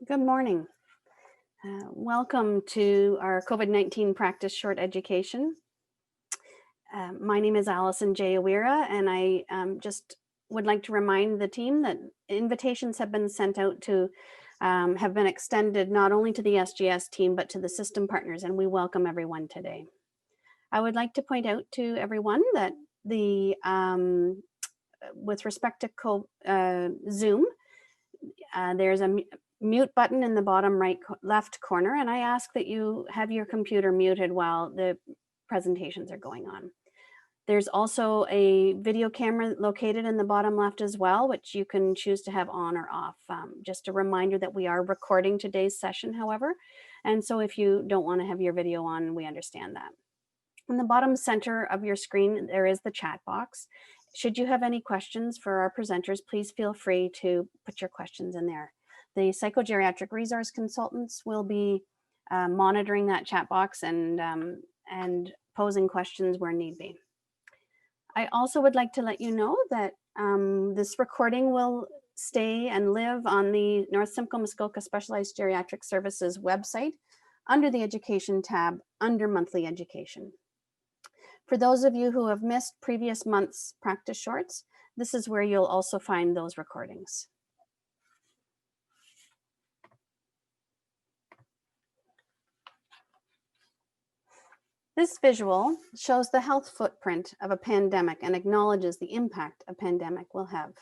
Good morning. Welcome to our COVID-19 practice short education. My name is Allison J. Awira, and I just would like to remind the team that invitations have been sent out to, have been extended not only to the SGS team, but to the system partners, and we welcome everyone today. I would like to point out to everyone that with respect to Zoom, there's a mute button in the bottom left corner, and I ask that you have your computer muted while the presentations are going on. There's also a video camera located in the bottom left as well, which you can choose to have on or off. Just a reminder that we are recording today's session, however, and so if you don't want to have your video on, we understand that. In the bottom center of your screen, there is the chat box. Should you have any questions for our presenters, please feel free to put your questions in there. The psychogeriatric resource consultants will be monitoring that chat box and posing questions where need be. I also would like to let you know that this recording will stay and live on the North Simcoe Muskoka Specialized Geriatric Services website under the Education tab under Monthly Education. For those of you who have missed previous month's practice shorts, this is where you'll also find those recordings. This visual shows the health footprint of a pandemic and acknowledges the impact a pandemic will have.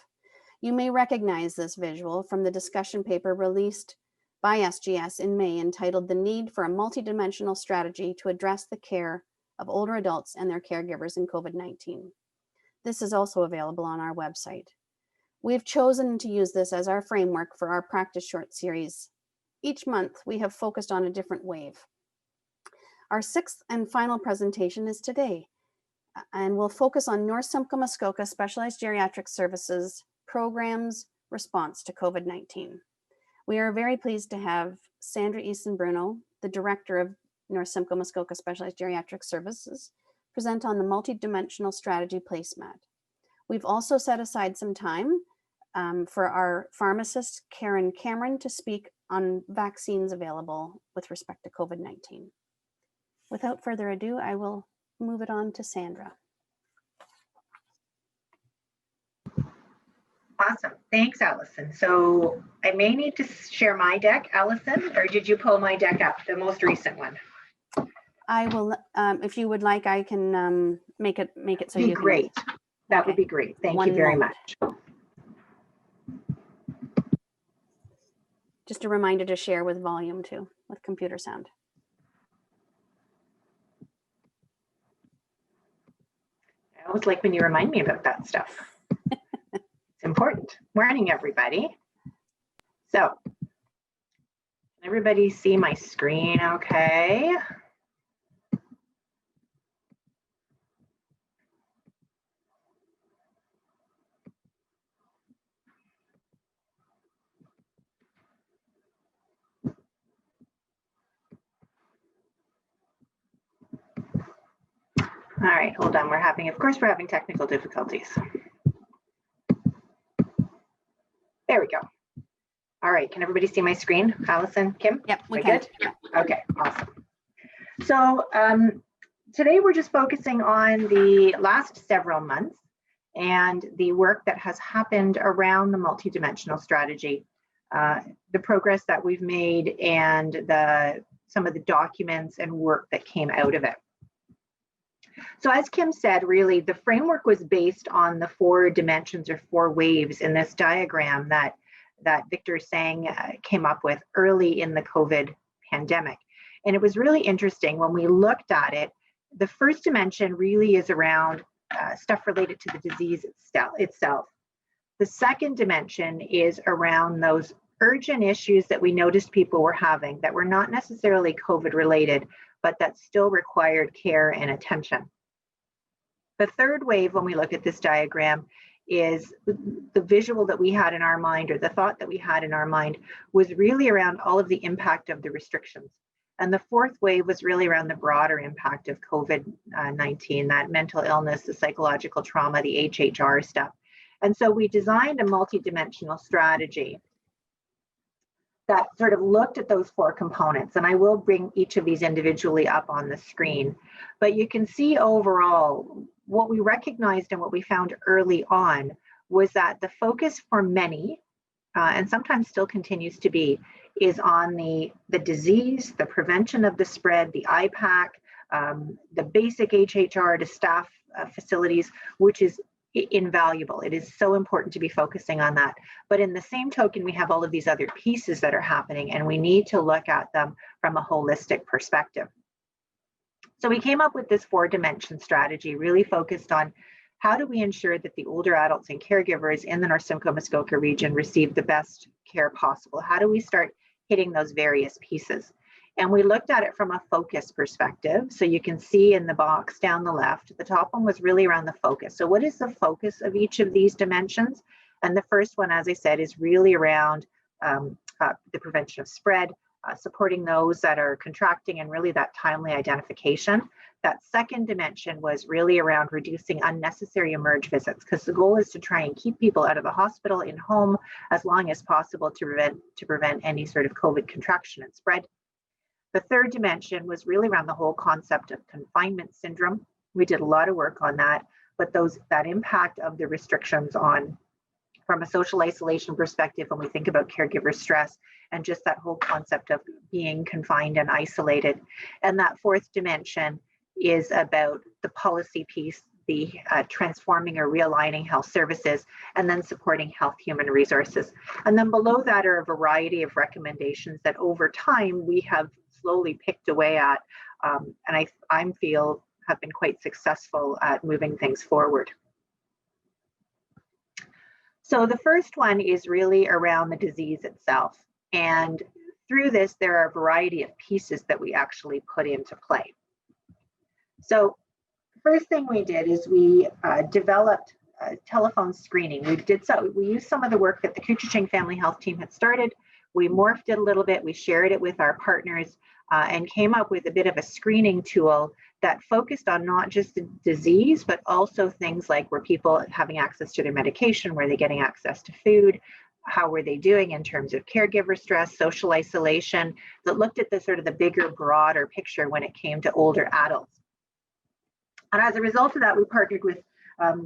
You may recognize this visual from the discussion paper released by SGS in May entitled "The Need for a Multidimensional Strategy to Address the Care of Older Adults and Their Caregivers in COVID-19. This is also available on our website. We've chosen to use this as our framework for our practice short series. Each month, we have focused on a different wave. Our sixth and final presentation is today, and we'll focus on North Simcoe Muskoka Specialized Geriatric Services Programs Response to COVID-19. We are very pleased to have Sandra Easton-Bruno, the Director of North Simcoe Muskoka Specialized Geriatric Services, present on the multidimensional strategy placemat. We've also set aside some time for our pharmacist, Karen Cameron, to speak on vaccines available with respect to COVID-19. Without further ado, I will move it on to Sandra. Awesome, thanks, Allison. So I may need to share my deck, Allison, or did you pull my deck up, the most recent one? I will, if you would like, I can make it so you can. Great. That would be great. Thank you very much. Just a reminder to share with volume too, with computer sound. I always like when you remind me about that stuff. It's important. Morning, everybody. So, can everybody see my screen okay? All right, hold on. Of course, we're having technical difficulties. There we go. All right, can everybody see my screen? Allison, Kim? Yep, we can. Good? Yeah. Okay, awesome. So today we're just focusing on the last several months and the work that has happened around the multidimensional strategy, the progress that we've made, and some of the documents and work that came out of it. So as Kim said, really, the framework was based on the 4 dimensions or 4 waves in this diagram that Victor Sang came up with early in the COVID pandemic. And it was really interesting when we looked at it. The first dimension really is around stuff related to the disease itself. The second dimension is around those urgent issues that we noticed people were having that were not necessarily COVID related, but that still required care and attention. The third wave, when we look at this diagram, is the visual that we had in our mind, or the thought that we had in our mind, was really around all of the impact of the restrictions. And the fourth wave was really around the broader impact of COVID-19, that mental illness, the psychological trauma, the HHR stuff. And so we designed a multidimensional strategy that sort of looked at those 4 components. And I will bring each of these individually up on the screen. But you can see overall, what we recognized and what we found early on was that the focus for many, and sometimes still continues to be, is on the disease, the prevention of the spread, the IPAC, the basic HHR to staff facilities, which is invaluable. It is so important to be focusing on that. But in the same token, we have all of these other pieces that are happening, and we need to look at them from a holistic perspective. So we came up with this 4-dimension strategy, really focused on how do we ensure that the older adults and caregivers in the North Simcoe-Muskoka region receive the best care possible? How do we start hitting those various pieces? And we looked at it from a focus perspective. So you can see in the box down the left, the top one was really around the focus. So what is the focus of each of these dimensions? And the first one, as I said, is really around the prevention of spread, supporting those that are contracting, and really that timely identification. That second dimension was really around reducing unnecessary emerge visits, because the goal is to try and keep people out of the hospital, in home, as long as possible to prevent any sort of COVID contraction and spread. The third dimension was really around the whole concept of confinement syndrome. We did a lot of work on that, but that impact of the restrictions on, from a social isolation perspective, when we think about caregiver stress, and just that whole concept of being confined and isolated. And that fourth dimension is about the policy piece, the transforming or realigning health services, and then supporting health human resources. And then below that are a variety of recommendations that over time we have slowly picked away at, and I feel have been quite successful at moving things forward. So the first one is really around the disease itself. And through this, there are a variety of pieces that we actually put into play. So first thing we did is we developed telephone screening. We used some of the work that the Couchiching Family Health team had started. We morphed it a little bit. We shared it with our partners and came up with a bit of a screening tool that focused on not just the disease, but also things like, were people having access to their medication? Were they getting access to food? How were they doing in terms of caregiver stress, social isolation? That looked at the sort of the bigger, broader picture when it came to older adults. And as a result of that, we partnered with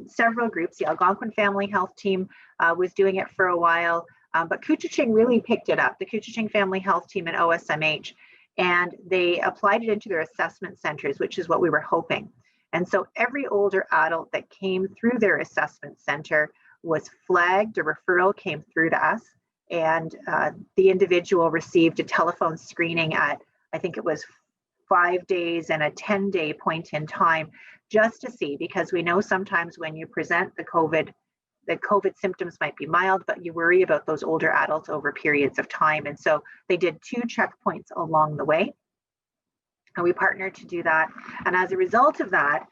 several groups. The Algonquin Family Health team was doing it for a while, but Couchiching really picked it up, the Couchiching Family Health team and OSMH, and they applied it into their assessment centers, which is what we were hoping. And so every older adult that came through their assessment center was flagged, a referral came through to us, and the individual received a telephone screening at, I think it was 5 days and a 10-day point in time, just to see, because we know sometimes when you present the COVID symptoms might be mild, but you worry about those older adults over periods of time. And so they did 2 checkpoints along the way, and we partnered to do that. And as a result of that,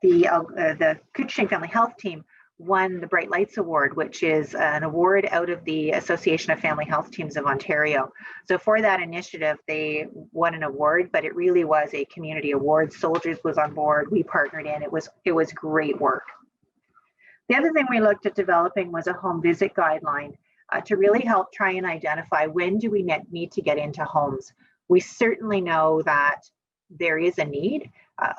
the Couchiching Family Health team won the Bright Lights Award, which is an award out of the Association of Family Health Teams of Ontario. So for that initiative, they won an award, but it really was a community award. Soldiers was on board, we partnered in, it was great work. The other thing we looked at developing was a home visit guideline to really help try and identify, when do we need to get into homes? We certainly know that there is a need.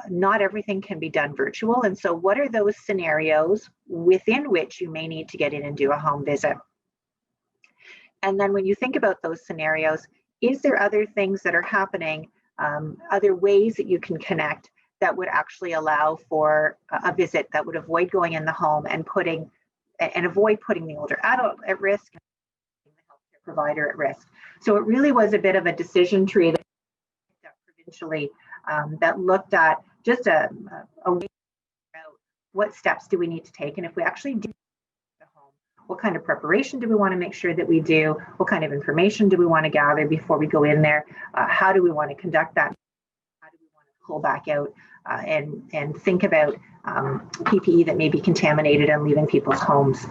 Not everything can be done virtual. And so what are those scenarios within which you may need to get in and do a home visit? And then when you think about those scenarios, is there other things that are happening, other ways that you can connect that would actually allow for a visit that would avoid going in the home and avoid putting the older adult at risk and the healthcare provider at risk? So it really was a bit of a decision tree that picked up provincially that looked at just a way about what steps do we need to take, and if we actually do the home, what kind of preparation do we want to make sure that we do? What kind of information do we want to gather before we go in there? How do we want to conduct that? How do we want to pull back out and think about PPE that may be contaminated and leaving people's homes?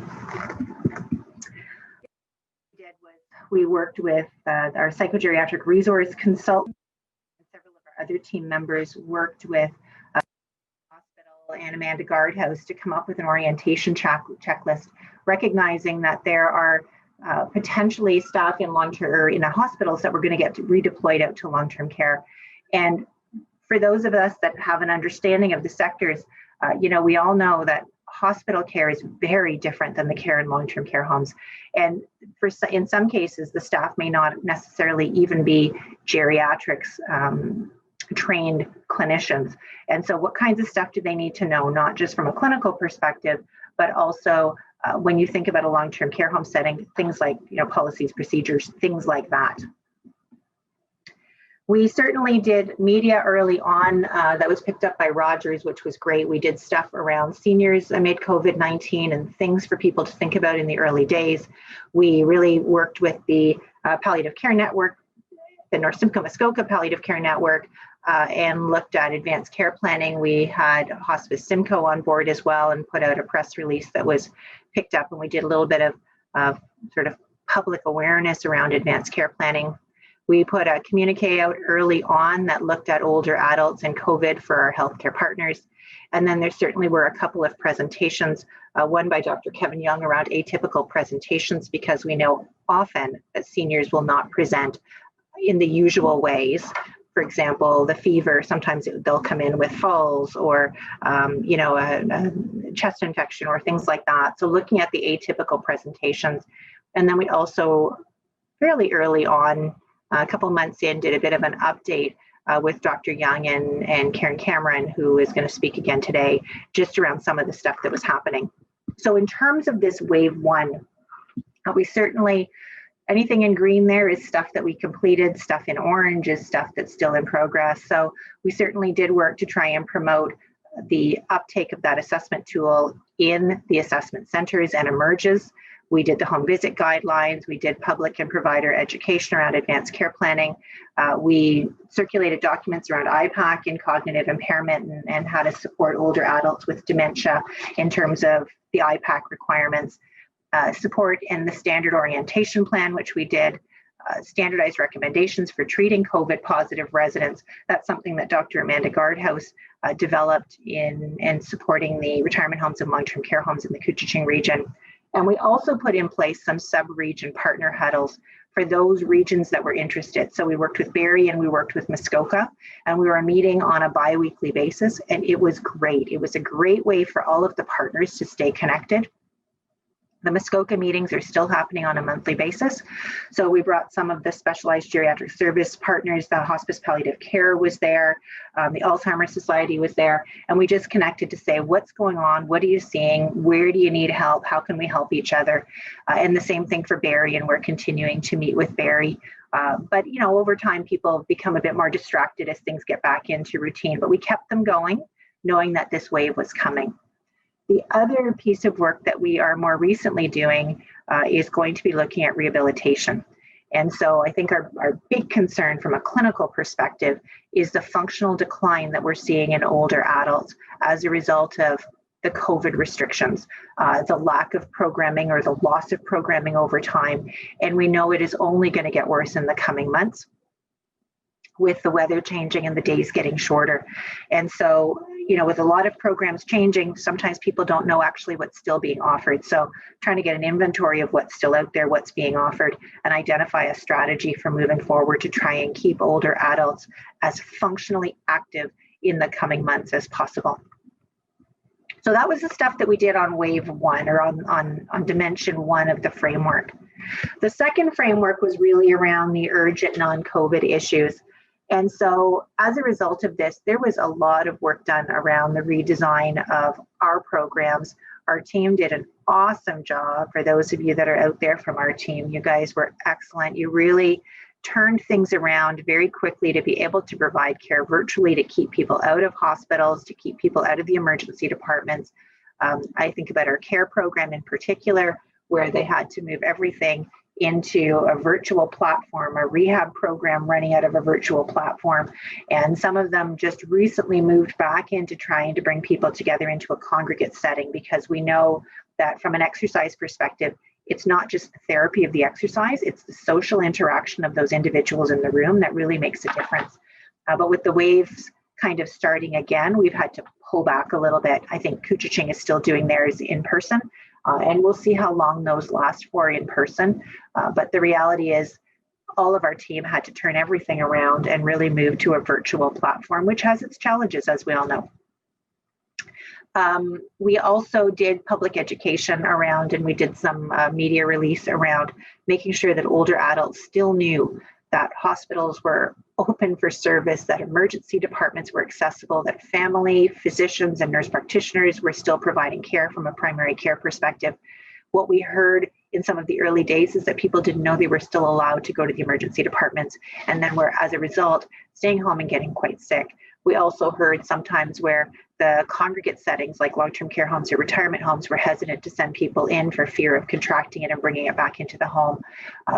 We worked with our psychogeriatric resource consultant, and several of our other team members worked with hospital and Amanda Guardhouse to come up with an orientation checklist, recognizing that there are potentially staff in long-term in the hospitals that were going to get redeployed out to long-term care. And for those of us that have an understanding of the sectors, we all know that hospital care is very different than the care in long-term care homes. And in some cases, the staff may not necessarily even be geriatrics trained clinicians. And so what kinds of stuff do they need to know, not just from a clinical perspective, but also when you think about a long-term care home setting, things like policies, procedures, things like that. We certainly did media early on that was picked up by Rogers, which was great. We did stuff around seniors amid COVID-19 and things for people to think about in the early days. We really worked with the Palliative Care Network, the North Simcoe Muskoka Palliative Care Network, and looked at advanced care planning. We had Hospice Simcoe on board as well and put out a press release that was picked up, and we did a little bit of sort of public awareness around advanced care planning. We put a communique out early on that looked at older adults and COVID for our healthcare partners. And then there certainly were a couple of presentations, one by Dr. Kevin Young around atypical presentations, because we know often that seniors will not present in the usual ways. For example, the fever, sometimes they'll come in with falls or, a chest infection or things like that. So looking at the atypical presentations. And then we also fairly early on, a couple months in, did a bit of an update with Dr. Young and Karen Cameron, who is going to speak again today, just around some of the stuff that was happening. So in terms of this wave one, we certainly, anything in green there is stuff that we completed, stuff in orange is stuff that's still in progress. So we certainly did work to try and promote the uptake of that assessment tool in the assessment centers and emerges. We did the home visit guidelines. We did public and provider education around advanced care planning. We circulated documents around IPAC and cognitive impairment and how to support older adults with dementia in terms of the IPAC requirements. Support in the standard orientation plan, which we did. Standardized recommendations for treating COVID positive residents. That's something that Dr. Amanda Guardhouse developed in supporting the retirement homes and long-term care homes in the Couchiching region. And we also put in place some sub-region partner huddles for those regions that were interested. So we worked with Barrie and we worked with Muskoka, and we were meeting on a bi-weekly basis, and it was great. It was a great way for all of the partners to stay connected. The Muskoka meetings are still happening on a monthly basis. So we brought some of the specialized geriatric service partners, the Hospice Palliative Care was there, the Alzheimer's Society was there, and we just connected to say, what's going on? What are you seeing? Where do you need help? How can we help each other? And the same thing for Barrie, and we're continuing to meet with Barrie. But over time, people become a bit more distracted as things get back into routine, but we kept them going, knowing that this wave was coming. The other piece of work that we are more recently doing is going to be looking at rehabilitation. And so I think our big concern from a clinical perspective is the functional decline that we're seeing in older adults as a result of the COVID restrictions, the lack of programming or the loss of programming over time. And we know it is only going to get worse in the coming months with the weather changing and the days getting shorter. And so, with a lot of programs changing, sometimes people don't know actually what's still being offered. So trying to get an inventory of what's still out there, what's being offered, and identify a strategy for moving forward to try and keep older adults as functionally active in the coming months as possible. So that was the stuff that we did on wave one, or on dimension one of the framework. The second framework was really around the urgent non-COVID issues. And so as a result of this, there was a lot of work done around the redesign of our programs. Our team did an awesome job. For those of you that are out there from our team, you guys were excellent. You really turned things around very quickly to be able to provide care virtually, to keep people out of hospitals, to keep people out of the emergency departments. I think about our care program in particular, where they had to move everything into a virtual platform, a rehab program running out of a virtual platform. And some of them just recently moved back into trying to bring people together into a congregate setting, because we know that from an exercise perspective, it's not just the therapy of the exercise, it's the social interaction of those individuals in the room that really makes a difference. But with the waves kind of starting again, we've had to pull back a little bit. I think Couchiching is still doing theirs in person. And we'll see how long those last for in person. But the reality is all of our team had to turn everything around and really move to a virtual platform, which has its challenges, as we all know. We also did public education around, and we did some media release around making sure that older adults still knew that hospitals were open for service, that emergency departments were accessible, that family, physicians, and nurse practitioners were still providing care from a primary care perspective. What we heard in some of the early days is that people didn't know they were still allowed to go to the emergency departments, and then were, as a result, staying home and getting quite sick. We also heard sometimes where the congregate settings like long-term care homes or retirement homes were hesitant to send people in for fear of contracting it and bringing it back into the home.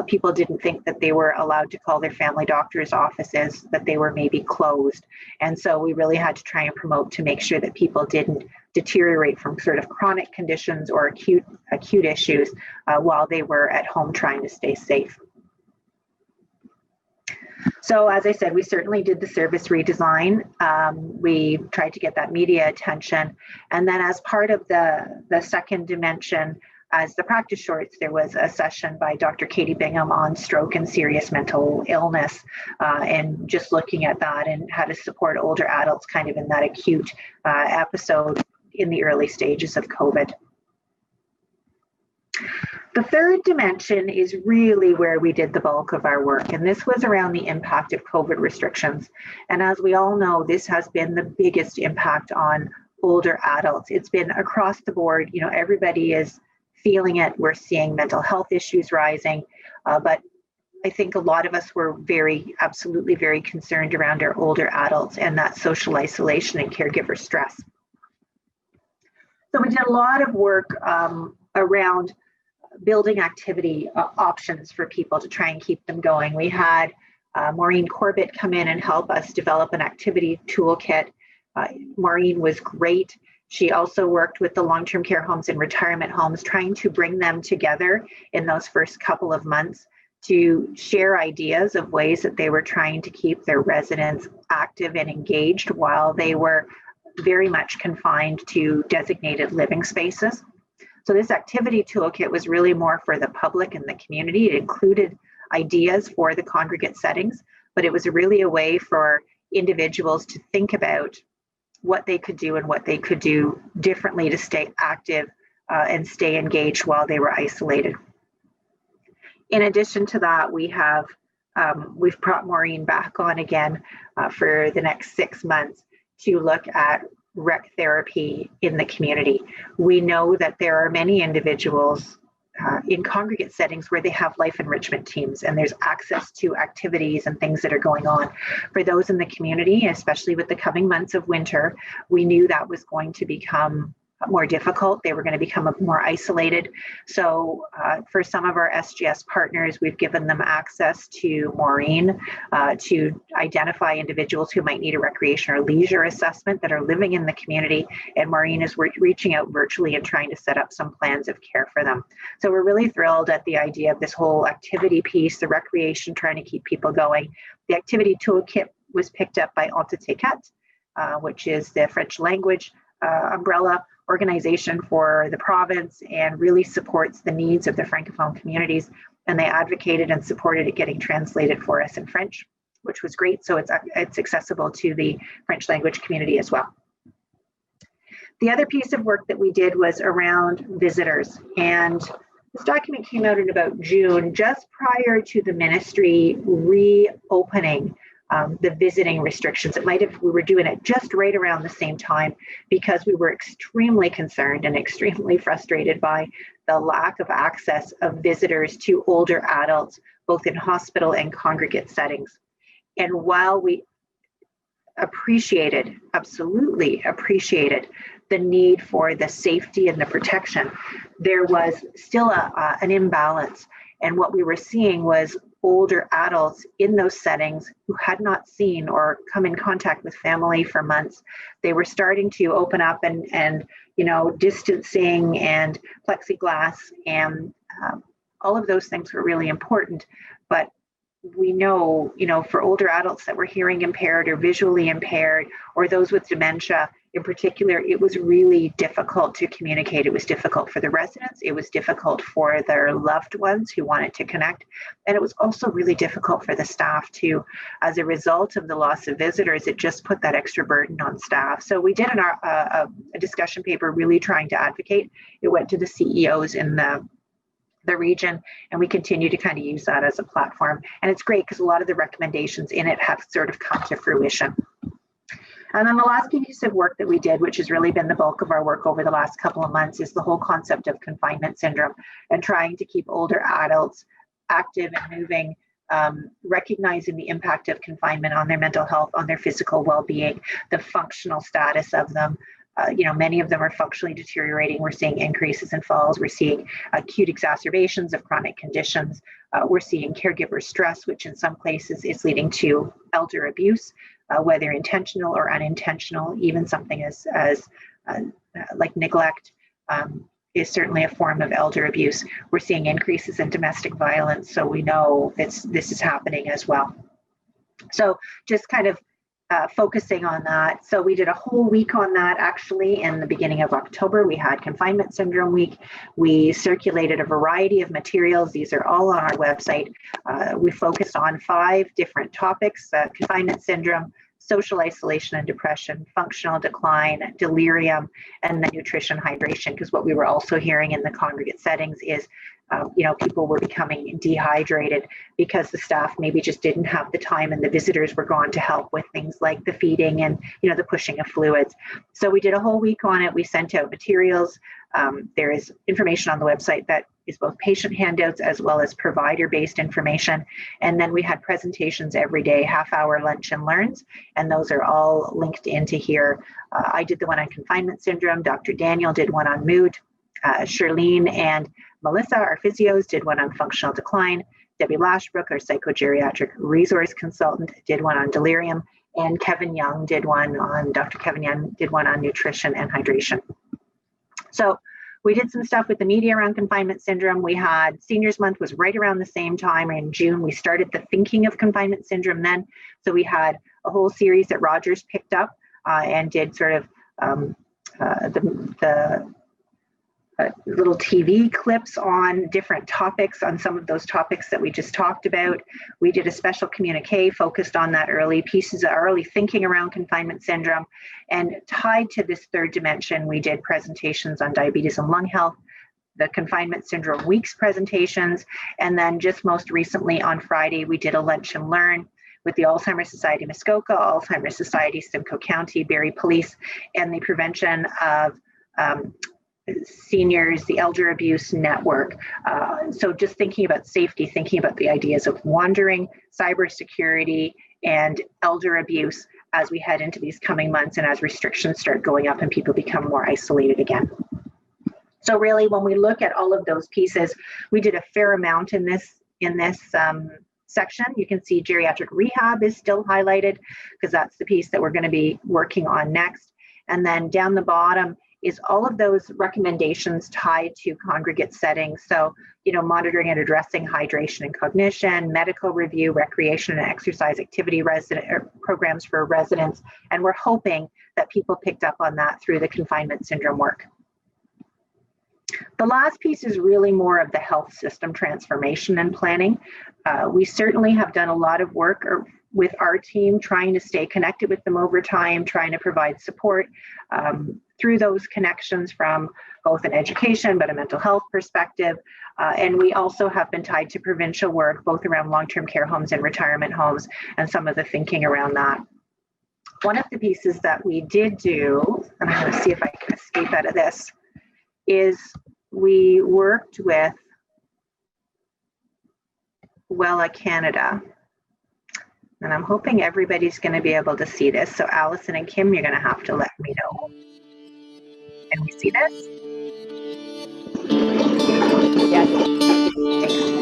People didn't think that they were allowed to call their family doctor's offices, that they were maybe closed. And so we really had to try and promote to make sure that people didn't deteriorate from sort of chronic conditions or acute issues while they were at home trying to stay safe. So as I said, we certainly did the service redesign. We tried to get that media attention. And then as part of the second dimension, as the practice shorts, there was a session by Dr. Katie Bingham on stroke and serious mental illness, and just looking at that and how to support older adults kind of in that acute episode in the early stages of COVID. The third dimension is really where we did the bulk of our work, and this was around the impact of COVID restrictions. And as we all know, this has been the biggest impact on older adults. It's been across the board. You know, everybody is feeling it. We're seeing mental health issues rising, but I think a lot of us were absolutely very concerned around our older adults and that social isolation and caregiver stress. So we did a lot of work around building activity options for people to try and keep them going. We had Maureen Corbett come in and help us develop an activity toolkit. Maureen was great. She also worked with the long-term care homes and retirement homes, trying to bring them together in those first couple of months to share ideas of ways that they were trying to keep their residents active and engaged while they were very much confined to designated living spaces. So this activity toolkit was really more for the public and the community. It included ideas for the congregate settings, but it was really a way for individuals to think about what they could do and what they could do differently to stay active and stay engaged while they were isolated. In addition to that, we've brought Maureen back on again for the next 6 months to look at rec therapy in the community. We know that there are many individuals in congregate settings where they have life enrichment teams, and there's access to activities and things that are going on. For those in the community, especially with the coming months of winter, we knew that was going to become more difficult. They were going to become more isolated. So for some of our SGS partners, we've given them access to Maureen to identify individuals who might need a recreation or leisure assessment that are living in the community. And Maureen is reaching out virtually and trying to set up some plans of care for them. So we're really thrilled at the idea of this whole activity piece, the recreation, trying to keep people going. The activity toolkit was picked up by Entité Cat, which is the French language umbrella organization for the province, and really supports the needs of the Francophone communities. And they advocated and supported it getting translated for us in French, which was great. So it's accessible to the French language community as well. The other piece of work that we did was around visitors. And this document came out in about June, just prior to the ministry reopening the visiting restrictions. We were doing it just right around the same time, because we were extremely concerned and extremely frustrated by the lack of access of visitors to older adults, both in hospital and congregate settings. And while we absolutely appreciated the need for the safety and the protection, there was still an imbalance. And what we were seeing was older adults in those settings who had not seen or come in contact with family for months. They were starting to open up and distancing and plexiglass, and all of those things were really important. But we know, for older adults that were hearing impaired or visually impaired, or those with dementia in particular, it was really difficult to communicate. It was difficult for the residents. It was difficult for their loved ones who wanted to connect. And it was also really difficult for the staff too. As a result of the loss of visitors, it just put that extra burden on staff. So we did a discussion paper really trying to advocate. It went to the CEOs in the region, and we continue to kind of use that as a platform. And it's great because a lot of the recommendations in it have sort of come to fruition. And then the last piece of work that we did, which has really been the bulk of our work over the last couple of months, is the whole concept of confinement syndrome and trying to keep older adults active and moving, recognizing the impact of confinement on their mental health, on their physical well-being, the functional status of them. Many of them are functionally deteriorating. We're seeing increases in falls. We're seeing acute exacerbations of chronic conditions. We're seeing caregiver stress, which in some places is leading to elder abuse, whether intentional or unintentional. Even something as like neglect is certainly a form of elder abuse. We're seeing increases in domestic violence, so we know this is happening as well. So just kind of focusing on that. So we did a whole week on that actually in the beginning of October. We had Confinement Syndrome Week. We circulated a variety of materials. These are all on our website. We focused on 5 different topics: confinement syndrome, social isolation and depression, functional decline, delirium, and then nutrition hydration. Because what we were also hearing in the congregate settings is people were becoming dehydrated because the staff maybe just didn't have the time, and the visitors were gone to help with things like the feeding and the pushing of fluids. So we did a whole week on it. We sent out materials. There is information on the website that is both patient handouts as well as provider-based information. And then we had presentations every day, half-hour lunch and learns, and those are all linked into here. I did the one on confinement syndrome. Dr. Daniel did one on mood. Charlene and Melissa, our physios, did one on functional decline. Debbie Lashbrook, our psychogeriatric resource consultant, did one on delirium. And Dr. Kevin Young did one on nutrition and hydration. So we did some stuff with the media around confinement syndrome. We had Seniors Month was right around the same time in June. We started the thinking of confinement syndrome then. So we had a whole series that Rogers picked up and did sort of the little TV clips on different topics, on some of those topics that we just talked about. We did a special communique focused on that early thinking around confinement syndrome. And tied to this third dimension, we did presentations on diabetes and lung health, the Confinement Syndrome Week's presentations, and then just most recently on Friday, we did a lunch and learn with the Alzheimer's Society Muskoka, Alzheimer's Society Simcoe County, Barrie Police, and the Prevention of Seniors, the Elder Abuse Network. So just thinking about safety, thinking about the ideas of wandering, cybersecurity, and elder abuse as we head into these coming months and as restrictions start going up and people become more isolated again. So really, when we look at all of those pieces, we did a fair amount in this section. You can see geriatric rehab is still highlighted because that's the piece that we're going to be working on next. And then down the bottom is all of those recommendations tied to congregate settings. So, monitoring and addressing hydration and cognition, medical review, recreation and exercise activity programs for residents. And we're hoping that people picked up on that through the confinement syndrome work. The last piece is really more of the health system transformation and planning. We certainly have done a lot of work with our team, trying to stay connected with them over time, trying to provide support through those connections from both an education but a mental health perspective. And we also have been tied to provincial work, both around long-term care homes and retirement homes, and some of the thinking around that. One of the pieces that we did do, and I'm going to see if I can escape out of this, is we worked with Wella Canada. And I'm hoping everybody's going to be able to see this. So Allison and Kim, you're going to have to let me know. Can we see this? Yes. Thanks.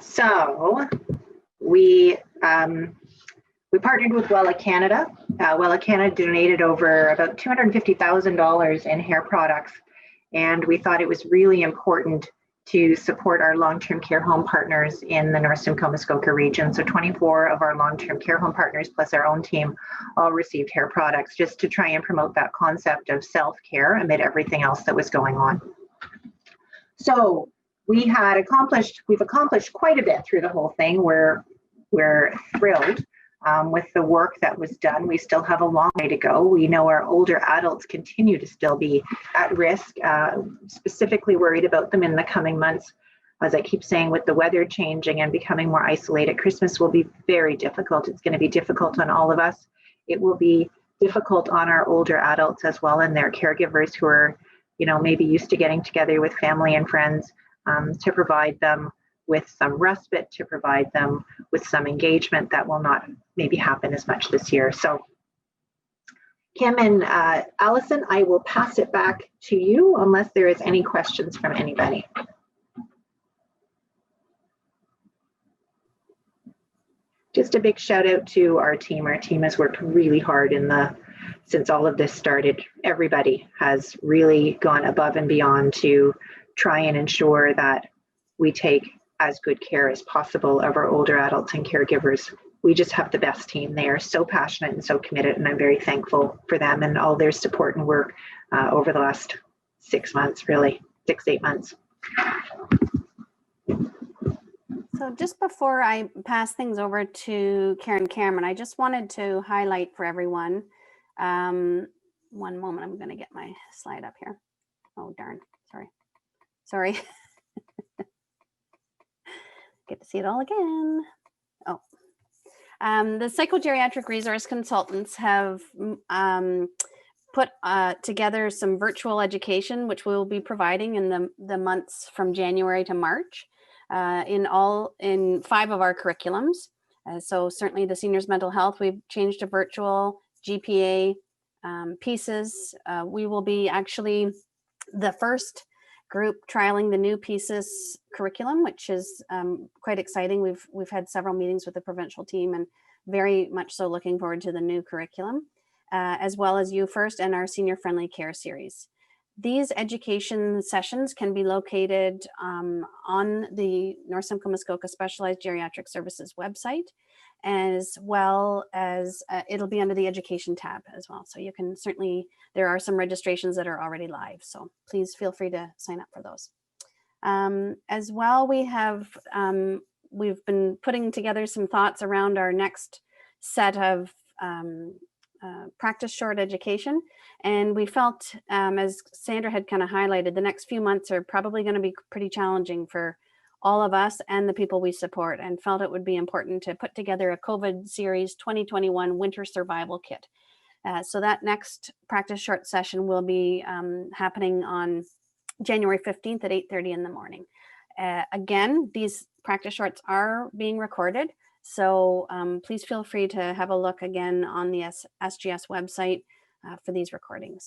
So we partnered with Wella Canada. Wella Canada donated over about $250,000 in hair products, and we thought it was really important to support our long-term care home partners in the North Simcoe-Muskoka region. So 24 of our long-term care home partners plus our own team all received hair products, just to try and promote that concept of self-care amid everything else that was going on. So we've accomplished quite a bit through the whole thing. We're thrilled with the work that was done. We still have a long way to go. We know our older adults continue to still be at risk, specifically worried about them in the coming months. As I keep saying, with the weather changing and becoming more isolated, Christmas will be very difficult. It's going to be difficult on all of us. It will be difficult on our older adults as well, and their caregivers who are, maybe used to getting together with family and friends, to provide them with some respite, to provide them with some engagement that will not maybe happen as much this year. So Kim and Allison, I will pass it back to you unless there is any questions from anybody. Just a big shout out to our team. Our team has worked really hard since all of this started. Everybody has really gone above and beyond to try and ensure that we take as good care as possible of our older adults and caregivers. We just have the best team. They are so passionate and so committed, and I'm very thankful for them and all their support and work over the last 6 months, really, 6-8 months. So just before I pass things over to Karen Cameron, I just wanted to highlight for everyone, one moment, I'm going to get my slide up here. Oh, darn, sorry. Get to see it all again. Oh, the psychogeriatric resource consultants have put together some virtual education, which we'll be providing in the months from January to March in 5 of our curriculums. So certainly the seniors mental health, we've changed to virtual. GPA pieces. We will be actually the first group trialing the new pieces curriculum, which is quite exciting. We've had several meetings with the provincial team and very much so looking forward to the new curriculum, as well as You First and our senior friendly care series. These education sessions can be located on the North Simcoe-Muskoka Specialized Geriatric Services website, as well as it'll be under the education tab as well. So you can certainly, there are some registrations that are already live, so please feel free to sign up for those. As well, we've been putting together some thoughts around our next set of practice short education. And we felt, as Sandra had kind of highlighted, the next few months are probably going to be pretty challenging for all of us and the people we support, and felt it would be important to put together a COVID series 2021 winter survival kit. So that next practice short session will be happening on January 15th at 8:30 in the morning. Again, these practice shorts are being recorded, so please feel free to have a look again on the SGS website for these recordings.